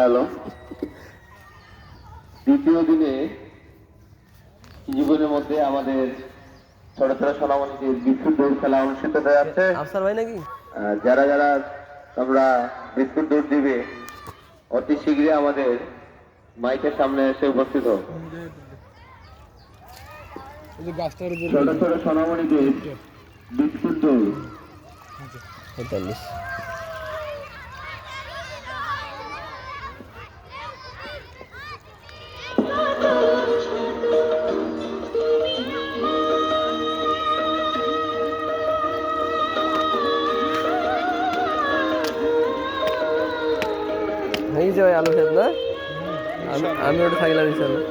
গেল। দ্বিতীয় দিনে জীবনের মধ্যে আমাদের ছোট ছোট সোনামণিদের বিস্কুট দৌড় খেলা অনুষ্ঠিত হয়ে যাচ্ছে। আফসার ভাই নাকি? যারা যারা তোমরা বিস্কুট দৌড় দিবে অতি শীঘ্রই আমাদের মাইকের সামনে এসে উপস্থিত হোক। ছোট ছোট সোনামণিদের বিস্কুট দৌড়। 45। এই যে আলু খেত না, আমি ওটা থাকলাম ইনশাল্লাহ।